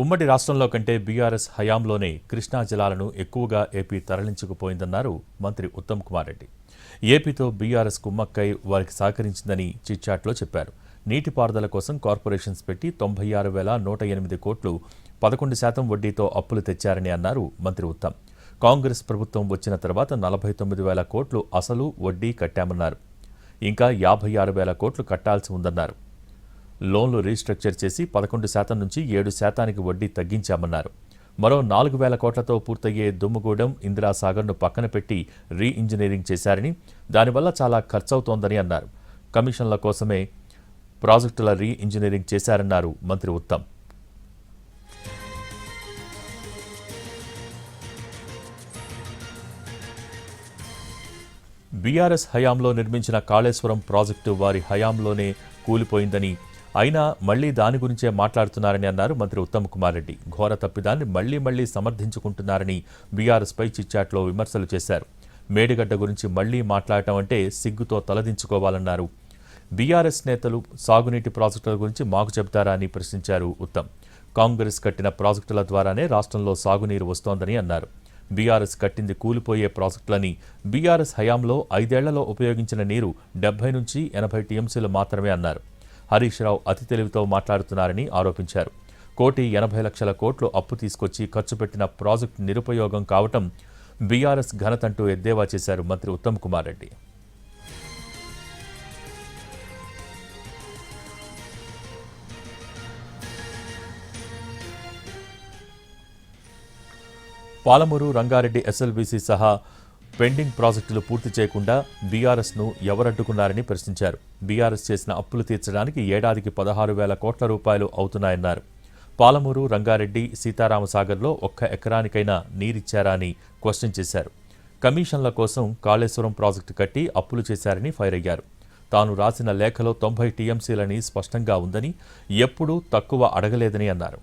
ఉమ్మడి రాష్ట్రంలో కంటే బీఆర్ఎస్ హయాంలోనే కృష్ణా జలాలను ఎక్కువగా ఏపీ తరలించుకుపోయిందన్నారు మంత్రి ఉత్తమ్ కుమార్ రెడ్డి. ఏపీతో బీఆర్ఎస్ కుమ్మక్కై వారికి సహకరించిందని చిట్చాట్లో చెప్పారు. నీటిపారుదల కోసం కార్పొరేషన్స్ పెట్టి 96,108 కోట్లు 11% వడ్డీతో అప్పులు తెచ్చారని అన్నారు మంత్రి ఉత్తమ్. కాంగ్రెస్ ప్రభుత్వం వచ్చిన తర్వాత 49,000 కోట్లు అసలు వడ్డీ కట్టామన్నారు. ఇంకా 56,000 కోట్లు కట్టాల్సి ఉందన్నారు. లోన్లు రీస్ట్రక్చర్ చేసి 11% నుంచి 7%కి వడ్డీ తగ్గించామన్నారు. మరో 4,000 కోట్లతో పూర్తయ్యే దుమ్ముగూడెం, ఇందిరాసాగర్ను పక్కన పెట్టి రీ ఇంజనీరింగ్ చేశారని, దానివల్ల చాలా ఖర్చవుతోందని అన్నారు. కమిషన్ల కోసమే ప్రాజెక్టుల రీ ఇంజనీరింగ్ చేశారన్నారు మంత్రి ఉత్తమ్. బీఆర్ఎస్ హయాంలో నిర్మించిన కాళేశ్వరం ప్రాజెక్టు వారి హయాంలోనే కూలిపోయిందని, అయినా మళ్లీ దాని గురించే మాట్లాడుతున్నారని అన్నారు మంత్రి ఉత్తమ్ కుమార్ రెడ్డి. ఘోర తప్పిదాన్ని మళ్లీ సమర్థించుకుంటున్నారని బీఆర్ఎస్పై చిట్చాట్లో విమర్శలు చేశారు. మేడిగడ్డ గురించి మళ్లీ మాట్లాడటం అంటే సిగ్గుతో తలదించుకోవాలన్నారు. బీఆర్ఎస్ నేతలు సాగునీటి ప్రాజెక్టుల గురించి మాకు చెబుతారా అని ప్రశ్నించారు ఉత్తమ్. కాంగ్రెస్ కట్టిన ప్రాజెక్టుల ద్వారానే రాష్ట్రంలో సాగునీరు వస్తోందని అన్నారు. బీఆర్ఎస్ కట్టింది కూలిపోయే ప్రాజెక్టులని, బీఆర్ఎస్ హయాంలో 5 ఏళ్లలో ఉపయోగించిన నీరు 70 నుంచి 80 టీఎంసీలు మాత్రమే అన్నారు. హరీష్ రావు అతి తెలివితో మాట్లాడుతున్నారని ఆరోపించారు. 1,80,00,000 కోట్లు అప్పు తీసుకొచ్చి ఖర్చు పెట్టిన ప్రాజెక్టు నిరుపయోగం కావటం బీఆర్ఎస్ ఘనతంటూ ఎద్దేవా చేశారు మంత్రి ఉత్తమ్ కుమార్ రెడ్డి. పాలమూరు, రంగారెడ్డి ఎస్ఎల్బీసీ సహా పెండింగ్ ప్రాజెక్టులు పూర్తి చేయకుండా బీఆర్ఎస్ను ఎవరడ్డుకున్నారని ప్రశ్నించారు. బీఆర్ఎస్ చేసిన అప్పులు తీర్చడానికి ఏడాదికి 16,000 కోట్ల రూపాయలు అవుతున్నాయన్నారు. పాలమూరు, రంగారెడ్డి, సీతారామసాగర్లో 1 ఎకరానికైనా నీరిచ్చారా అని క్వశ్చన్ చేశారు. కమిషన్ల కోసం కాళేశ్వరం ప్రాజెక్టు కట్టి అప్పులు చేశారని ఫైర్ అయ్యారు. తాను రాసిన లేఖలో 90 టీఎంసీలని స్పష్టంగా ఉందని, ఎప్పుడూ తక్కువ అడగలేదని అన్నారు.